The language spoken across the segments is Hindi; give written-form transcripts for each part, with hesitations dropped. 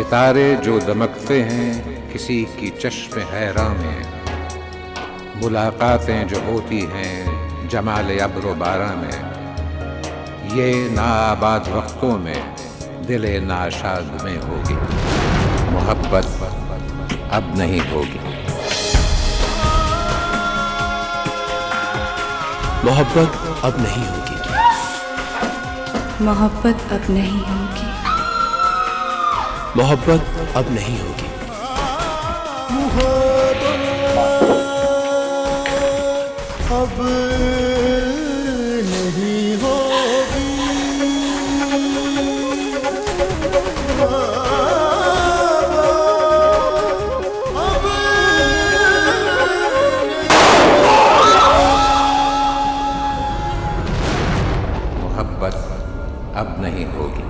सितारे जो दमकते हैं किसी की चश्म हैरां में, मुलाकातें जो होती हैं जमाल अब्र बारां में, ये नाआबाद वक्तों में दिले नाशाद में होगी, मोहब्बत अब नहीं होगी। मोहब्बत अब नहीं होगी। मोहब्बत अब नहीं होगी। मोहब्बत अब नहीं होगी। अब नहीं होगी। मोहब्बत अब नहीं होगी।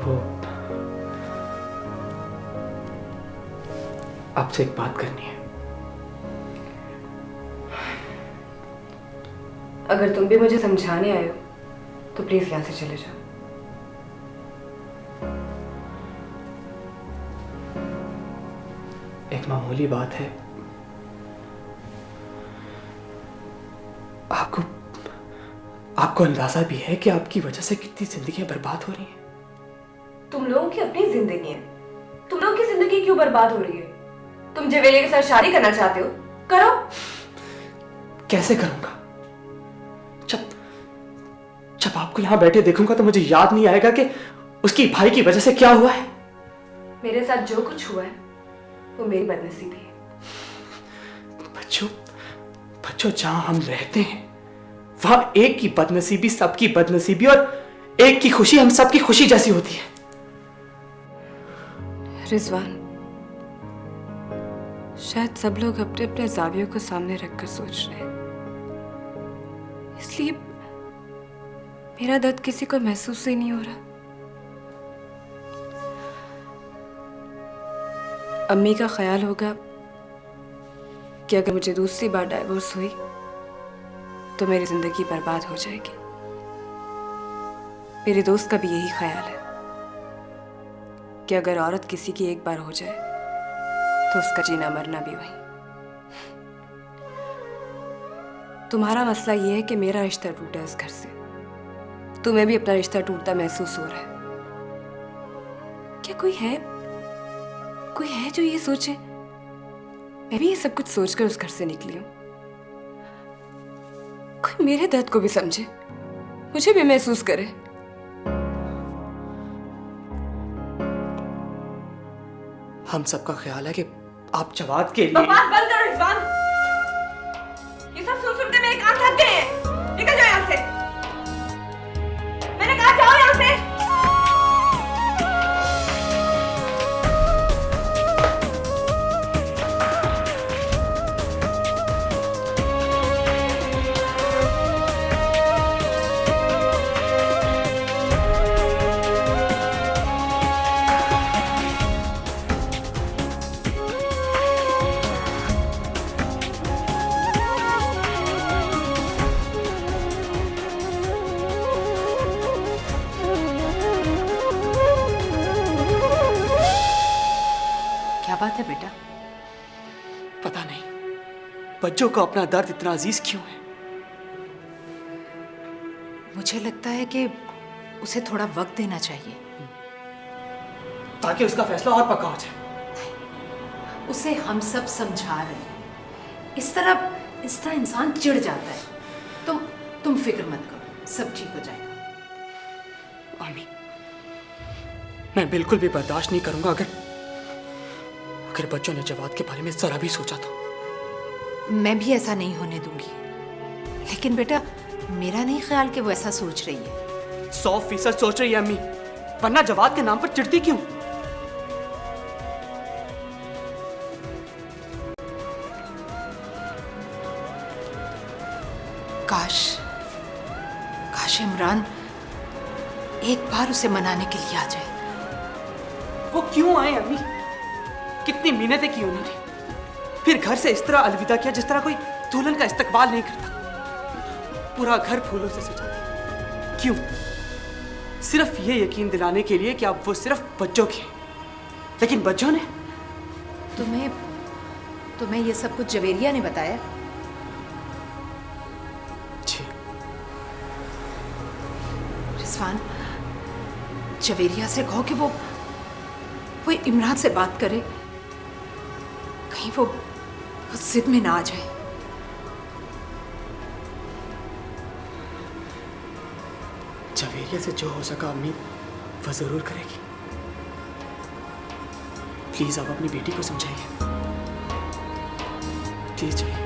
वो आपसे एक बात करनी है। अगर तुम भी मुझे समझाने आए हो तो प्लीज यहाँ से चले जाओ। एक मामूली बात है। आपको अंदाजा भी है कि आपकी वजह से कितनी जिंदगियां बर्बाद हो रही हैं। तुम लोगों की अपनी जिंदगी है, तुम लोगों की जिंदगी क्यों बर्बाद हो रही है? तुम जवेले के साथ शादी करना चाहते हो, करो। कैसे करूंगा? जब जब आपको यहां बैठे देखूंगा तो मुझे याद नहीं आएगा कि उसकी भाई की वजह से क्या हुआ है। मेरे साथ जो कुछ हुआ है वो मेरी बदनसीबी है। बच्चों जहां हम रहते हैं वहां एक की बदनसीबी सबकी बदनसीबी और एक की खुशी हम सबकी खुशी जैसी होती है। रिजवान, शायद सब लोग अपने अपने जावियों को सामने रखकर सोच रहे हैं, इसलिए मेरा दर्द किसी को महसूस ही नहीं हो रहा। अम्मी का ख्याल होगा कि अगर मुझे दूसरी बार डाइवोर्स हुई तो मेरी जिंदगी बर्बाद हो जाएगी। मेरे दोस्त का भी यही ख्याल है कि अगर औरत किसी की एक बार हो जाए तो उसका जीना मरना भी वही। तुम्हारा मसला ये है कि मेरा रिश्ता टूटा है इस घर से, तुम्हें भी अपना रिश्ता टूटता महसूस हो रहा है। क्या कोई है जो ये सोचे मैं भी ये सब कुछ सोचकर उस घर से निकली हूं? कोई मेरे दर्द को भी समझे, मुझे भी महसूस करे। हम सबका ख्याल है कि आप जवाद के लिए बकवास बंद करो रिजवान। ये सब सुन के मेरे कान थक गए हैं। निकल जाओ यहाँ से। मैंने कहा जाओ यहाँ से। क्या बात है बेटा? पता नहीं बच्चों को अपना दर्द इतना अजीज क्यों है। मुझे लगता है कि उसे थोड़ा वक्त देना चाहिए ताकि उसका फैसला और पक्का हो जाए। उसे हम सब समझा रहे हैं। इस तरह इंसान चिढ़ जाता है। तुम फिक्र मत करो, सब ठीक हो जाएगा। अम्मी, मैं बिल्कुल भी बर्दाश्त नहीं करूंगा अगर बच्चों ने जवाद के बारे में जरा भी सोचा तो। मैं भी ऐसा नहीं होने दूंगी, लेकिन बेटा मेरा नहीं ख्याल कि वो ऐसा सोच रही है। 100% सोच रही है अम्मी, वरना जवाद के नाम पर चिढ़ती क्यों? एक बार उसे मनाने के लिए आ जाए। वो क्यों आए अम्मी? कितनी मिन्नतें की उन्होंने, फिर घर से इस तरह अलविदा किया जिस तरह कोई दुल्हन का इस्तकबाल नहीं करता। पूरा घर फूलों से सजा दिया। क्यों? सिर्फ ये यकीन दिलाने के लिए कि अब वो सिर्फ बच्चों के हैं। लेकिन बच्चों ने तुम्हें ये सब कुछ जवेरिया ने बताया? जी। रिजवान, जवेरिया से कहो कि वो इमरान से बात करे, कहीं वो जिद में ना आ जाए। जवेरिया से जो हो सका अम्मी वो जरूर करेगी। प्लीज आप अपनी बेटी को समझाइए, प्लीज जाइए।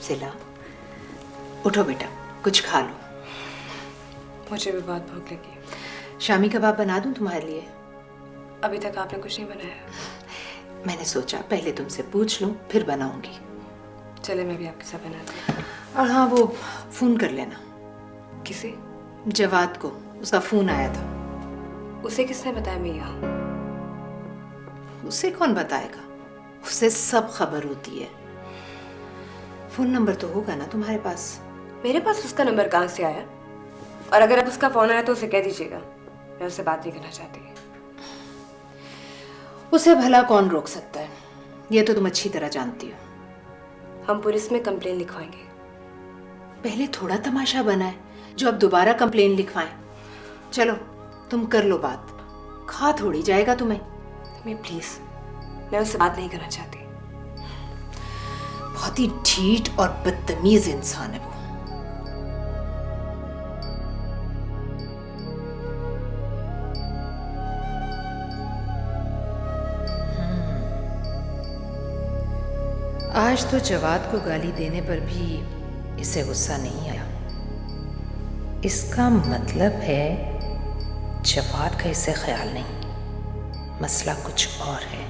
सिला, उठो बेटा, कुछ खा लो। मुझे भी बहुत भूख लगी है। शामी कबाब बना दूं तुम्हारे लिए? अभी तक आपने कुछ नहीं बनाया। मैंने सोचा पहले तुमसे पूछ लूं, फिर बनाऊंगी। चले मैं भी आपके साथ बनाती हूँ। और हाँ, वो फोन कर लेना। किसे? जवाद को, उसका फोन आया था। उसे किसने बताया मैं यहाँ हूँ? उसे कौन बताएगा? उसे सब खबर होती है। फोन नंबर तो होगा ना तुम्हारे पास? मेरे पास उसका नंबर कहाँ से आया? और अगर अब उसका फोन आया तो उसे कह दीजिएगा मैं उससे बात नहीं करना चाहती। उसे भला कौन रोक सकता है, ये तो तुम अच्छी तरह जानती हो। हम पुलिस में कंप्लेन लिखवाएंगे। पहले थोड़ा तमाशा बना है जो अब दोबारा कंप्लेन लिखवाएं। चलो तुम कर लो बात, खा थोड़ी जाएगा तुम्हें। मैं प्लीज, मैं उससे बात नहीं करना चाहती। बहुत ही ढीठ और बदतमीज इंसान है वो। आज तो जवाद को गाली देने पर भी इसे गुस्सा नहीं आया। इसका मतलब है जवाद का इसे ख्याल नहीं, मसला कुछ और है।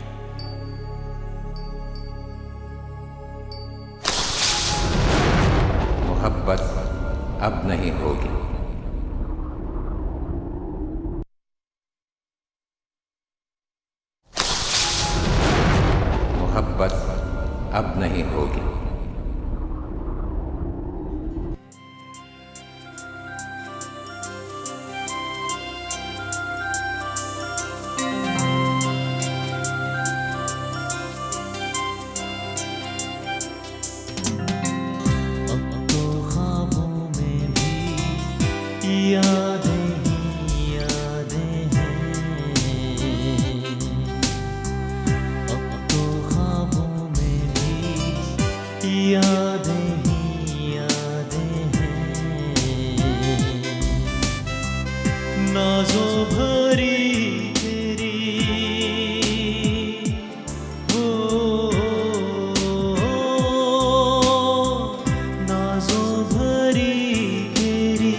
मोहब्बत अब नहीं होगी। मोहब्बत अब नहीं होगी। नाज़ों भरी तेरी हो, नाज़ों भरी तेरी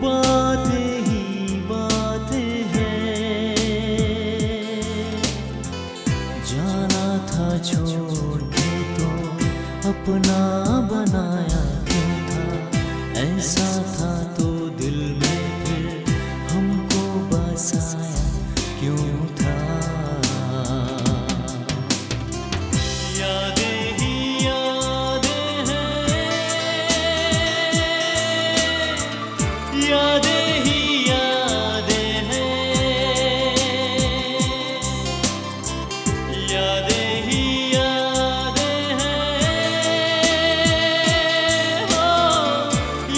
बातें ही बातें हैं। जाना था छोड़ के तो अपना बनाया क्यों था, ऐसा था तो दिल में हमको बसाया क्यों था। यादें ही यादें हैं, यादें ही यादें हैं, यादें ही यादें हैं, हो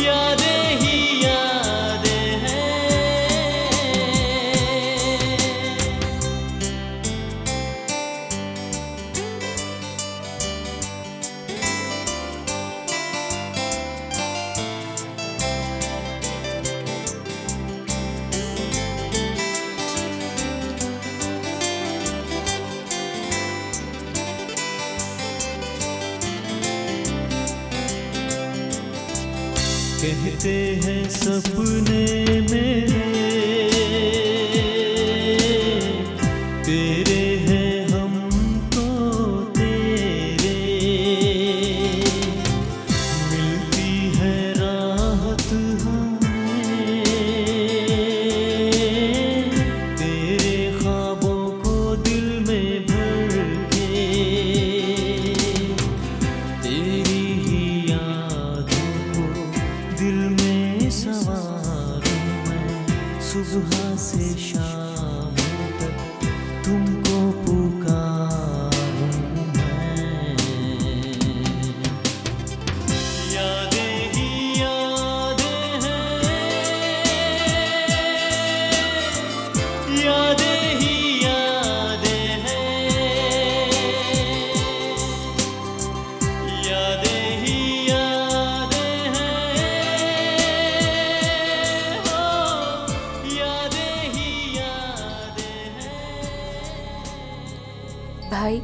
यादें ही यादें कहते हैं सपने मेरे तेरे हैं हम तो तेरे, मिलती है राहत हमें तेरे ख्वाबों को दिल में भर के, तेरी ही यादों को दिल में सवारूं मैं, सुबह से शाम तक तुमको पुकारूं मैं। यादें ही यादें हैं, यादें ही यादें हैं, यादें ही यादें हैं, हो यादें ही यादें हैं। भाई,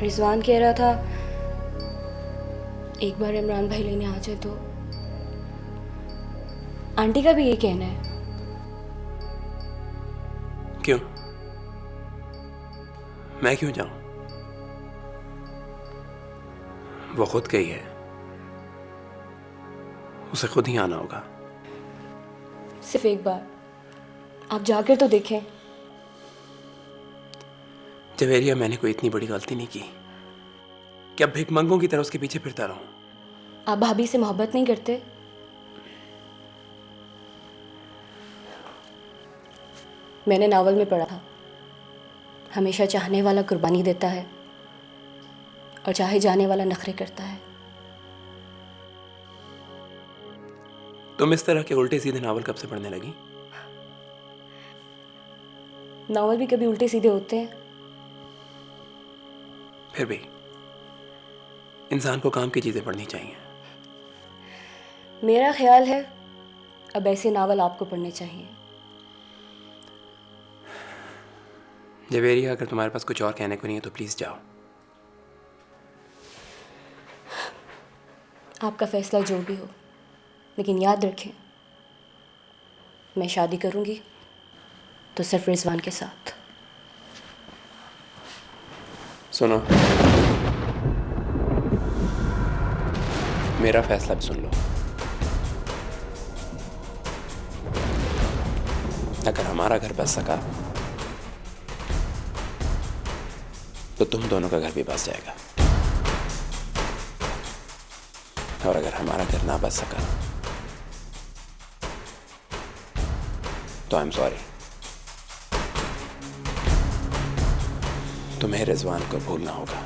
रिजवान कह रहा था एक बार इमरान भाई लेने आ जाए तो। आंटी का भी ये कहना है। क्यों? मैं क्यों जाऊं? वो खुद गई है, उसे खुद ही आना होगा। सिर्फ एक बार आप जाकर तो देखें। जवेरिया, मैंने कोई इतनी बड़ी गलती नहीं की कि अब भिखमंगों की तरह उसके पीछे फिरता रहूं। आप भाभी से मोहब्बत नहीं करते? मैंने नावल में पढ़ा था, हमेशा चाहने वाला कुर्बानी देता है और चाहे जाने वाला नखरे करता है। तुम इस तरह के उल्टे सीधे नावल कब से पढ़ने लगी? नावल भी कभी उल्टे सीधे होते हैं। फिर भी इंसान को काम की चीजें पढ़नी चाहिए। मेरा ख्याल है अब ऐसे नावल आपको पढ़ने चाहिए। जवेरिया, अगर तुम्हारे पास कुछ और कहने को नहीं है तो प्लीज जाओ। आपका फैसला जो भी हो, लेकिन याद रखें मैं शादी करूंगी तो सिर्फ रिजवान के साथ। सुनो, मेरा फैसला भी सुन लो। अगर हमारा घर बस सका तो तुम दोनों का घर भी बस जाएगा, और अगर हमारा घर ना बस सका तो आई एम सॉरी, तुम्हें रिजवान को भूलना होगा।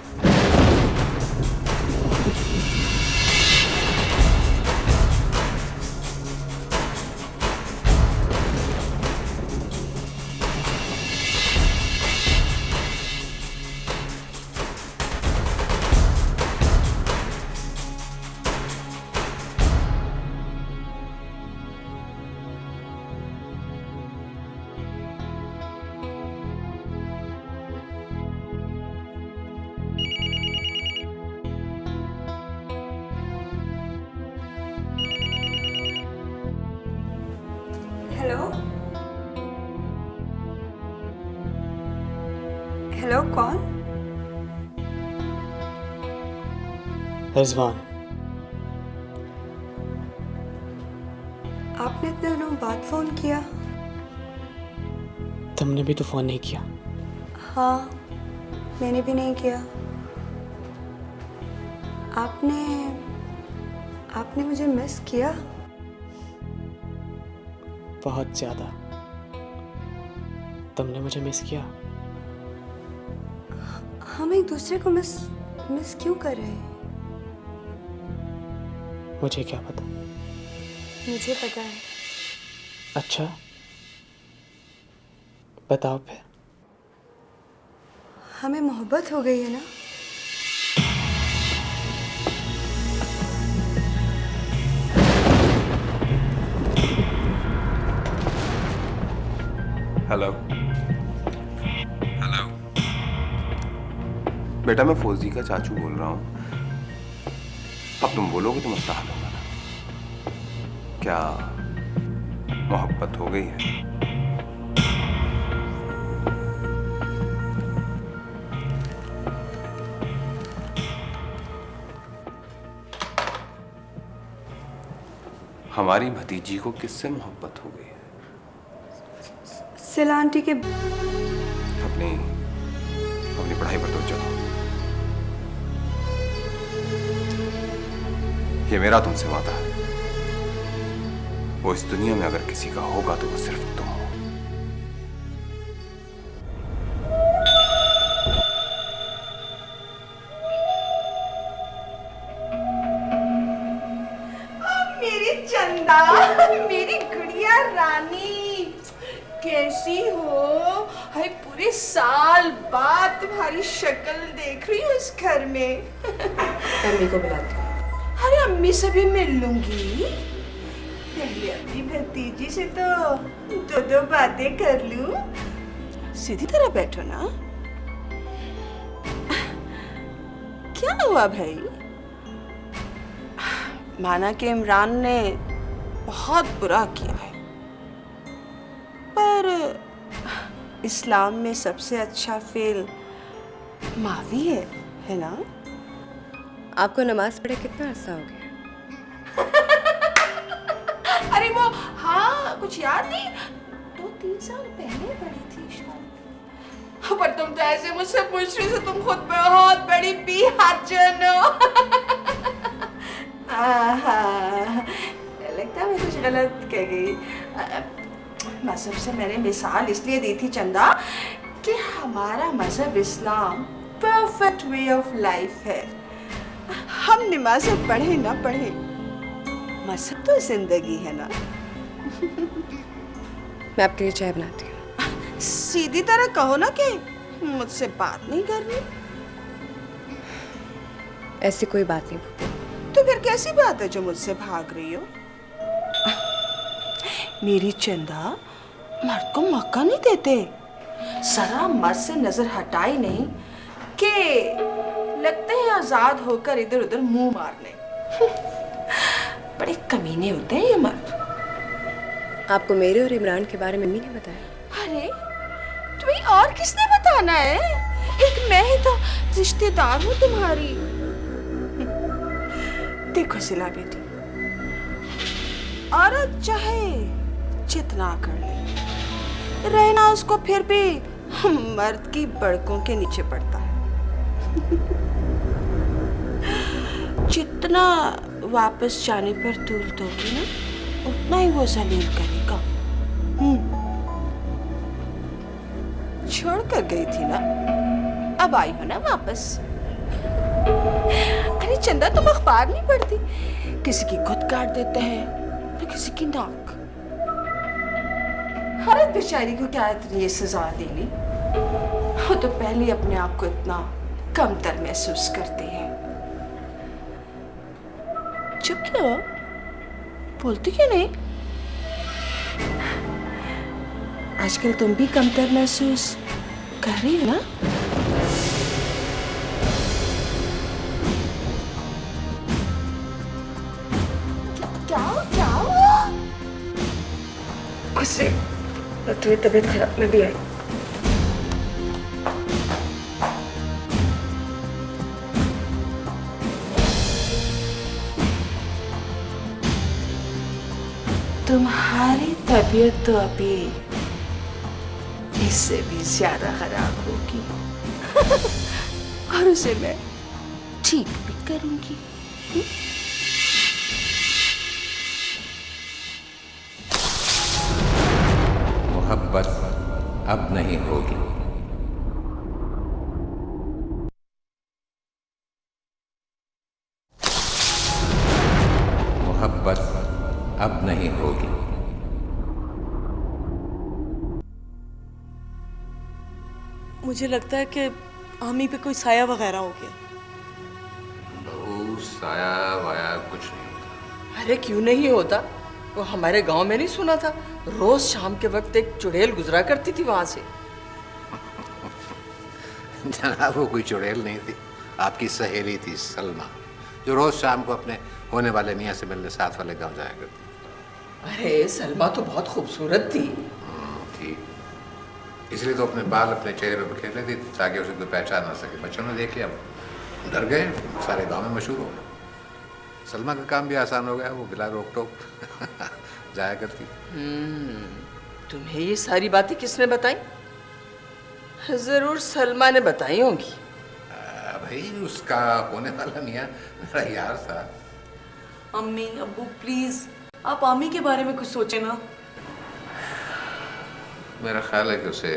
हेलो हेलो, कौन? रिजवान, आपने इतने दिनों बाद फोन किया? तुमने भी तो फोन नहीं किया। हाँ, मैंने भी नहीं किया। आपने मुझे मिस किया? बहुत ज्यादा। तुमने मुझे मिस किया? हम एक दूसरे को मिस क्यों कर रहे हैं? मुझे क्या पता। मुझे पता है। अच्छा, बताओ फिर। हमें मोहब्बत हो गई है ना? Hello hello. बेटा, मैं फौजी का चाचू बोल रहा हूँ। अब तुम बोलोगे तो मसला हल होगा ना? क्या मोहब्बत हो गई है? हमारी भतीजी को किससे मोहब्बत हो गई है? सिला आंटी के। अपनी अपनी पढ़ाई पर तवज्जो दो। ये मेरा तुमसे वादा है, वो इस दुनिया में अगर किसी का होगा तो वो सिर्फ तुम हो। मेरी चंदा, मेरी गुड़िया रानी, कैसी हो? हाय, पूरे साल बाद तुम्हारी शक्ल देख रही हूँ इस घर में। अम्मी को बुलाती हूँ। अरे अम्मी से भी मिल लूंगी, पहले अपनी भतीजी से तो दो बातें कर लूं। सीधी तरह बैठो ना। क्या हुआ भाई? माना कि इमरान ने बहुत बुरा किया है, पर इस्लाम में सबसे अच्छा फेल माफी है ना? आपको नमाज पढ़े कितना अरसा हो गया? अरे वो, हाँ, कुछ याद नहीं, 2-3 साल पहले पढ़ी थी शायद। पर तुम तो ऐसे मुझसे पूछ रही हो, तुम खुद बहुत बड़ी बेहजन हो। लगता है मैं कुछ गलत कह गई। मजहब से मैंने मिसाल इसलिए दी थी चंदा कि हमारा मजहब इस्लाम परफेक्ट वे ऑफ लाइफ है। हम नमाज़ें पढ़े ना पढ़े, मजहब तो जिंदगी है ना। मैं आपके लिए चाय बनाती हूँ। सीधी तरह कहो ना कि मुझसे बात नहीं करनी। ऐसी कोई बात नहीं भूपू। तो फिर कैसी बात है जो मुझसे भाग रही हो? मेरी चंदा, मर्द को मौका नहीं देते, जरा मर्द से नजर हटाई नहीं कि लगते हैं आजाद होकर इधर उधर मुंह मारने। बड़े कमीने होते हैं ये मर्द। आपको मेरे और इमरान के बारे में मम्मी ने बताया? अरे तुम्हें और किसने बताना है? एक मैं ही तो रिश्तेदार हूँ तुम्हारी। देखो सिला बेटी, औरत चाहे जितना कर ले, रहना उसको फिर भी मर्द की बड़कों के नीचे पड़ता है। जितना वापस जाने पर तूल दोगी ना, उतना ही वो जलील करेगा। छोड़ कर गई थी ना, अब आई हो ना वापस। अरे चंदा, तुम अखबार नहीं पढ़ती? किसी की खुद काट देते हैं तो किसी की नाक। हर बेचारी को क्या इतनी ये सजा देनी? वो तो पहले अपने आप को इतना कमतर महसूस करती है। चुप क्यों हो? बोलती क्यों नहीं? आजकल तुम भी कमतर महसूस कर रही हो ना? क्या हुआ? गुस्से और तुम्हें तबीयत खराब में भी आई। तुम्हारी तबीयत तो अभी इससे भी ज्यादा खराब होगी। और उसे मैं ठीक भी करूंगी। मोहब्बत अब नहीं होगी। मोहब्बत अब नहीं होगी। मुझे लगता है कि आमी पे कोई साया वगैरह हो गया। बहू, साया वाया कुछ नहीं होता। अरे क्यों नहीं होता? वो हमारे गांव में नहीं सुना था, रोज शाम के वक्त एक चुड़ैल गुजरा करती थी वहां से। जनाब वो कोई चुड़ैल नहीं थी, आपकी सहेली थी सलमा, जो रोज शाम को अपने होने वाले मियाँ से मिलने साथ वाले गांव जाया करती। अरे सलमा तो बहुत खूबसूरत थी। थी, इसलिए तो अपने बाल अपने चेहरे पर बिखेर लेती थी ताकि उसे कोई पहचान ना सके। बच्चों ने देख लिया, डर गए, सारे गांव में मशहूर हो गए। सलमा का काम भी आसान हो गया, वो बिला रोक टोक जाया करती। तुम्हें ये सारी बातें किसने बताई? जरूर सलमा ने बताई होंगी। भाई उसका होने वाला मियाँ मेरा यार था। अम्मी अब्बू प्लीज आप आमी के बारे में कुछ सोचे ना। मेरा ख्याल है कि उसे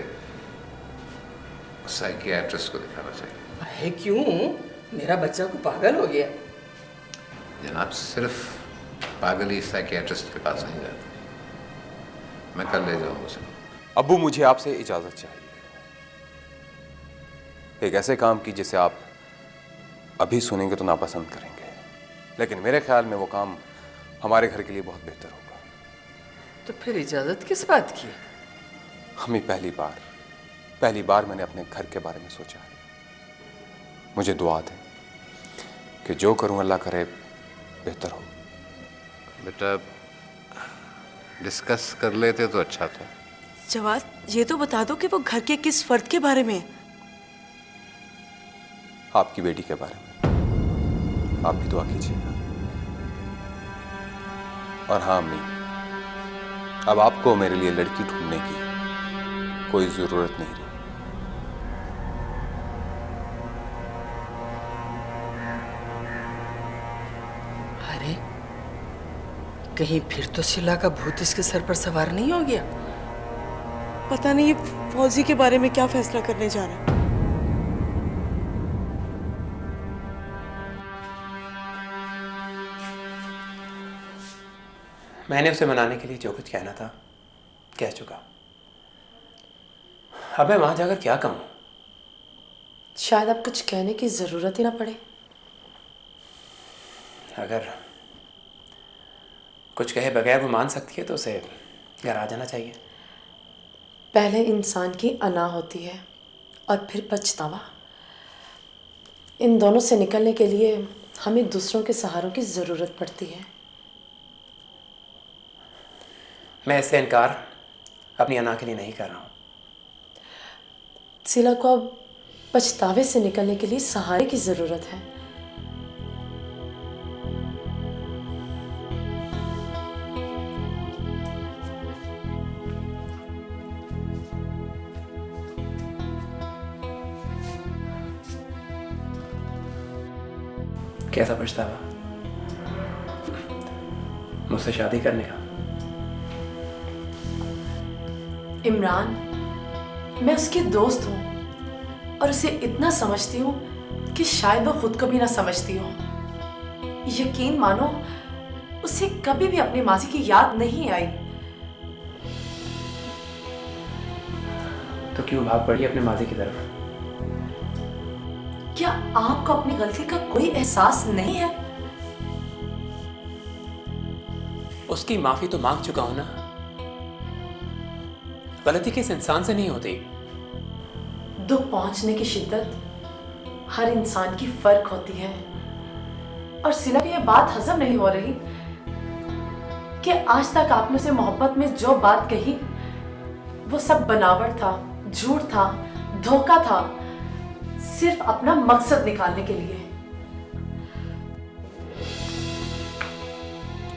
साइकियाट्रिस्ट को दिखाना चाहिए। है क्यों? मेरा बच्चा को पागल हो गया। जनाब सिर्फ पागल ही साइकियाट्रिस्ट के पास नहीं जाते, मैं कल ले जाऊंगा उसे। अब्बू मुझे आपसे इजाज़त चाहिए, एक ऐसे काम की जिसे आप अभी सुनेंगे तो नापसंद करेंगे, लेकिन मेरे ख्याल में वो काम हमारे घर के लिए बहुत बेहतर होगा। तो फिर इजाजत किस बात की? हमें पहली बार मैंने अपने घर के बारे में सोचा है। मुझे दुआ दें कि जो करूं अल्लाह करे बेहतर हो। बेटा डिस्कस कर लेते तो अच्छा था। जवाद ये तो बता दो कि वो घर के किस फर्द के बारे में? आपकी बेटी के बारे में। आप भी दुआ कीजिएगा। और हाँ अम्मी, अब आपको मेरे लिए लड़की ढूंढने की कोई जरूरत नहीं रही। अरे कहीं फिर तो शीला का भूत इसके सर पर सवार नहीं हो गया? पता नहीं ये फौजी के बारे में क्या फैसला करने जा रहा है। मैंने उसे मनाने के लिए जो कुछ कहना था कह चुका। अब मैं वहां जाकर क्या कहूं? शायद अब कुछ कहने की जरूरत ही ना पड़े। अगर कुछ कहे बगैर वो मान सकती है तो उसे घर आ जाना चाहिए। पहले इंसान की अना होती है और फिर पछतावा। इन दोनों से निकलने के लिए हमें दूसरों के सहारों की ज़रूरत पड़ती है। मैं इससे इनकार अपनी अना के लिए नहीं कर रहा हूँ। शीला को अब पछतावे से निकलने के लिए सहारे की ज़रूरत है। कैसा पछतावा? मुझसे शादी करने का? इमरान, मैं उसकी दोस्त हूँ और उसे इतना समझती हूँ कि शायद वो खुद को भी ना समझती हो। यकीन मानो उसे कभी भी अपनी माजी की याद नहीं आई। तो क्यों भाग पड़ी अपने माजी की तरफ? क्या आपको अपनी गलती का कोई एहसास नहीं है? उसकी माफी तो मांग चुका हूं ना। गलती किस इंसान से नहीं होती। दुख पहुंचने की शिद्दत हर इंसान की फर्क होती है। और शीला को यह बात हजम नहीं हो रही कि आज तक आपने उसे मोहब्बत में जो बात कही वो सब बनावट था, झूठ था, धोखा था, सिर्फ अपना मकसद निकालने के लिए।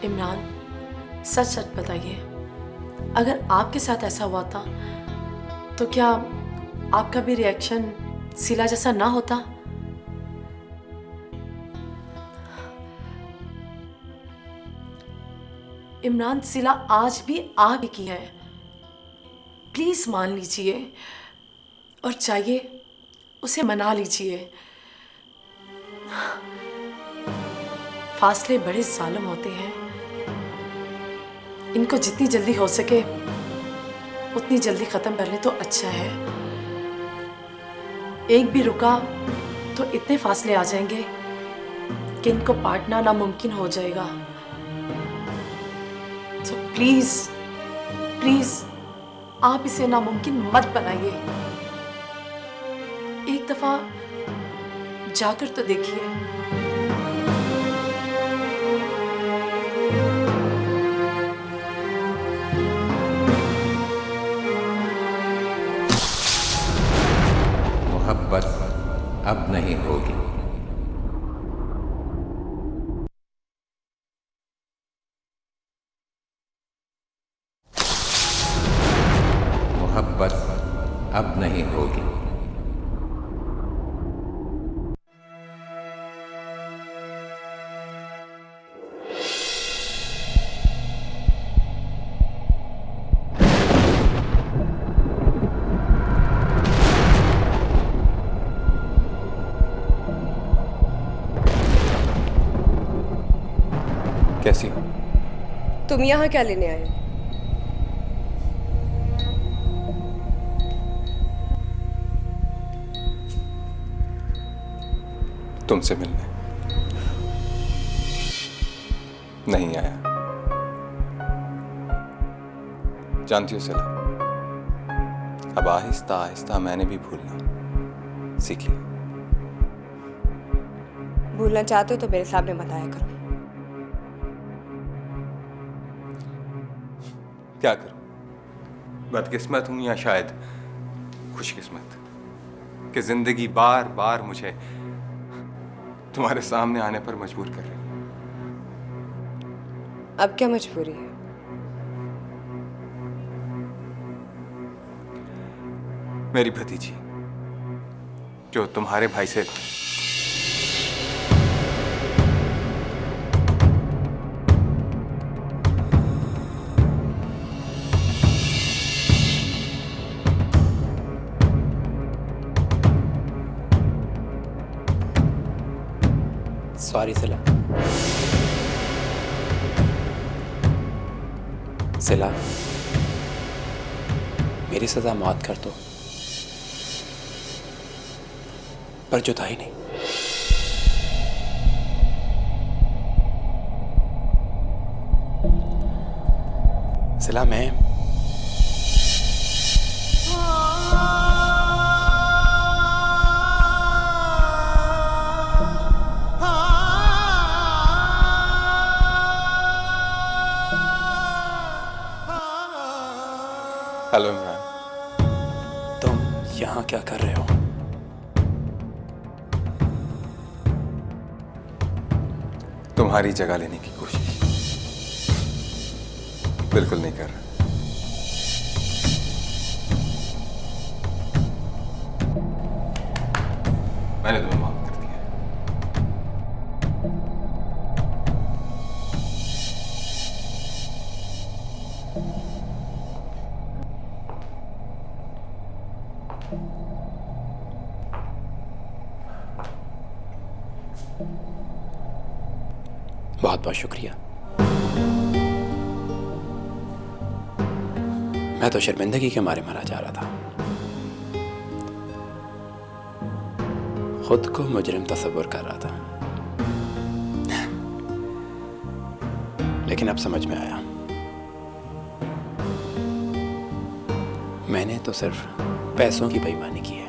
इमरान, सच सच बताइए, अगर आपके साथ ऐसा हुआ था तो क्या आपका भी रिएक्शन शीला जैसा ना होता? इमरान, शीला आज भी आगे की है। प्लीज मान लीजिए और चाहिए उसे मना लीजिए। फासले बड़े जालिम होते हैं, इनको जितनी जल्दी हो सके उतनी जल्दी खत्म कर ले तो अच्छा है। एक भी रुका तो इतने फासले आ जाएंगे कि इनको पाटना नामुमकिन हो जाएगा। सो प्लीज प्लीज आप इसे नामुमकिन मत बनाइए। एक दफा जाकर तो देखिए। मोहब्बत अब नहीं होगी। मोहब्बत अब नहीं होगी। कैसी हो? तुम यहाँ क्या लेने आए हो? तुमसे मिलने नहीं आया। जानती हो सिला, अब आहिस्ता आहिस्ता मैंने भी भूलना सीख लिया। भूलना चाहते हो तो मेरे सामने मत आया करो। क्या करूं? बदकिस्मत हूं या शायद खुशकिस्मत कि जिंदगी बार बार मुझे तुम्हारे सामने आने पर मजबूर कर रही है। अब क्या मजबूरी है? मेरी भतीजी जो तुम्हारे भाई से सॉरी सिला। सिला, मेरी सजा मौत कर दो, पर जुदाई नहीं। सिला, मैं हेलो इमरान। तुम यहाँ क्या कर रहे हो? तुम्हारी जगह लेने की कोशिश बिल्कुल नहीं कर रहा। मैंने तुम्हें माफ कर दिया। बहुत बहुत शुक्रिया। मैं तो शर्मिंदगी के मारे मरा जा रहा था, खुद को मुजरिम तस्वुर कर रहा था, लेकिन अब समझ में आया मैंने तो सिर्फ पैसों की बेईमानी की है,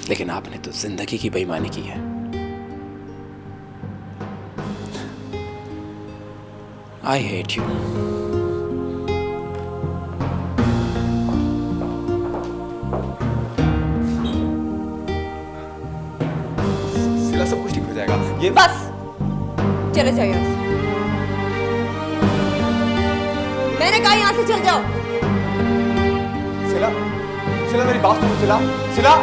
लेकिन आपने तो जिंदगी की बेईमानी की है। I hate you. सिला, सब कुछ ठीक हो जाएगा। ये बस चले जाओ यहाँ से। मैंने कहा यहाँ से चल जाओ। सिला, सिला मेरी बात सुनो। सिला, सिला।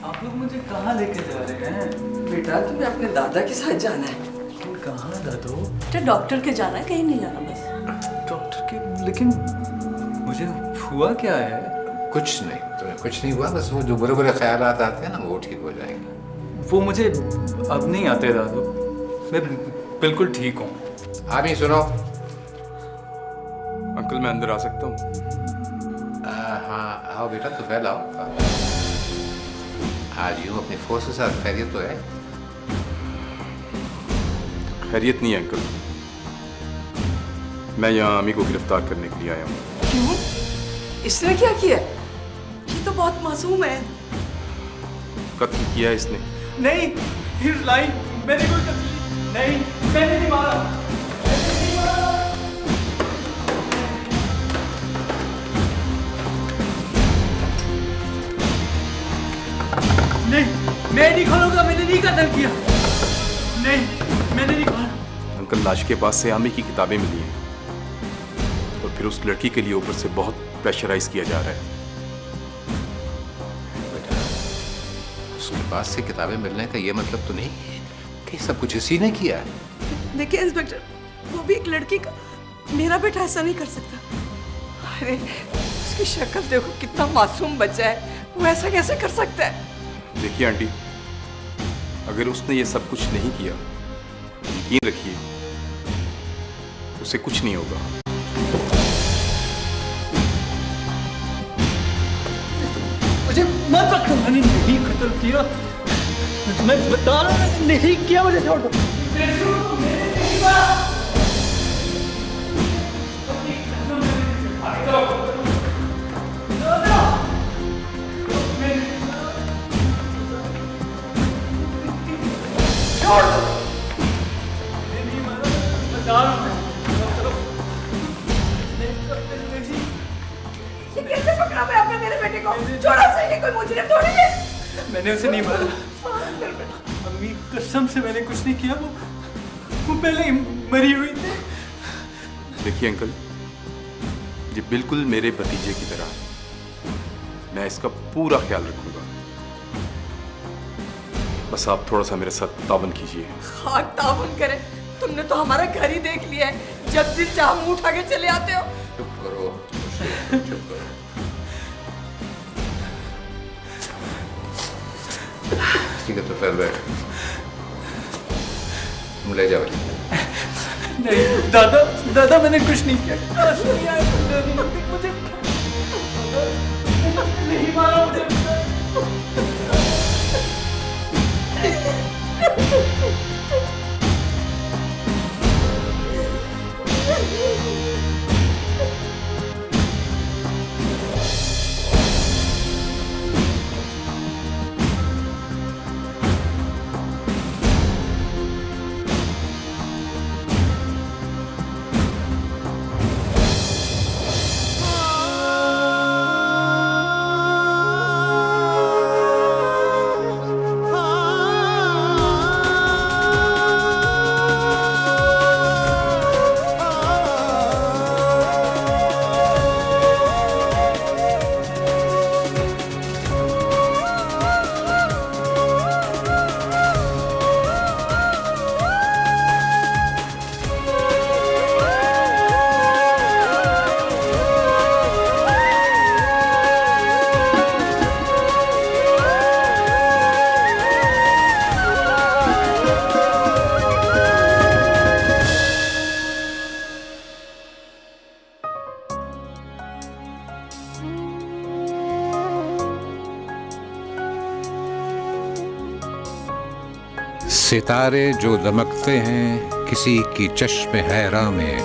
आप लोग मुझे कहाँ लेके जा रहे हैं? बेटा, तुम्हें अपने दादा के साथ जाना है। कहाँ दादू? बेटा डॉक्टर के जाना है, कहीं नहीं जाना बस। डॉक्टर के? लेकिन मुझे हुआ क्या है? कुछ नहीं, तुम्हें कुछ नहीं हुआ, बस वो जो बुरे बुरे ख्यालात आते हैं ना वो ठीक हो जाएंगे। वो मुझे अब नहीं आते दादू, मैं बिल्कुबिल्कुल ठीक हूँ। आमी सुनो। अंकल मैं अंदर आ सकता हूँ? हाँ आओ बेटा, तो पहले आओ। आज यूँ अपनी फोर्स के साथ खैरियत तो है? खैरियत नहीं है अंकल, मैं यहाँ आमी को गिरफ्तार करने के लिए आया हूँ। क्यों? इसने क्या किया? ये तो बहुत मासूम है। कत्ल किया है इसने? नहीं, he's lying, मैंने कोई कत्ल नहीं, मैंने नहीं मारा, मैंने नहीं मारा। नहीं, मैं नहीं खोलूंगा, मैंने नहीं कत्ल किया। नहीं, मैंने नहीं खोला। अंकल लाश के पास से आमी की किताबें मिली हैं और फिर उस लड़की के लिए ऊपर से बहुत प्रेशराइज किया जा रहा है। बेटा उसके पास से किताबें मिलने का ये मतलब तो नहीं है कि सब कुछ इसी ने किया है। देखिए इंस्पेक्टर, वो भी एक लड़की का, मेरा बेटा ऐसा नहीं कर सकता। अरे उसकी शक्ल देखो, कितना मासूम बच्चा है, वो ऐसा कैसे कर सकता है? देखिए आंटी, अगर उसने ये सब कुछ नहीं किया, यकीन रखिए उसे कुछ नहीं होगा। मुझे मत पकड़ो, मैंने नहीं कत्ल किया, मैं बता रहा हूँ मैंने नहीं किया, मुझे छोड़ दो। ये कैसे पकड़ा मैं आपने मेरे बेटे को? छोड़ो सही, ये कोई मुजरिम थोड़ी है। मैंने उसे नहीं मारा, अम्मी कसम से मैंने कुछ नहीं किया, वो पहले ही मरी हुई थी। देखिए अंकल, ये बिल्कुल मेरे भतीजे की तरह है, मैं इसका पूरा ख्याल रखूंगा। बस आप थोड़ा सा मेरे साथ तावन कीजिए। खाक ताउन करे, तुमने तो हमारा घर ही देख लिया है, जब दिल चाह मुंह उठा के चले आते हो। चुप करो, चुप करो। ठीक है तो फिर बैठ, तुम ले जाओ। नहीं दादा, दादा मैंने कुछ नहीं किया, मुझे नहीं मारा, मुझे सितारे जो दमकते हैं किसी की चश्मे हैरा में,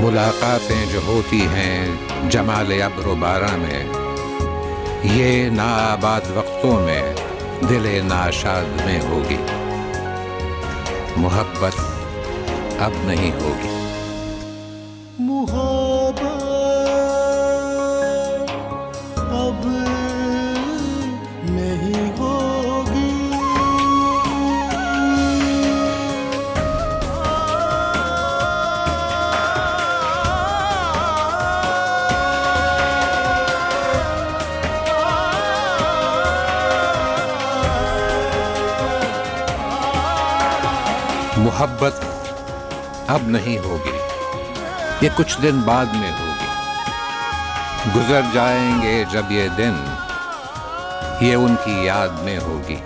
मुलाकातें जो होती हैं जमाले अब्र बारा में, ये नाआबाद वक्तों में दिले नाशाद में होगी, मोहब्बत अब नहीं होगी। मोहब्बत अब नहीं होगी। मोहब्बत अब नहीं होगी, ये कुछ दिन बाद में होगी, गुजर जाएंगे जब ये दिन, ये उनकी याद में होगी।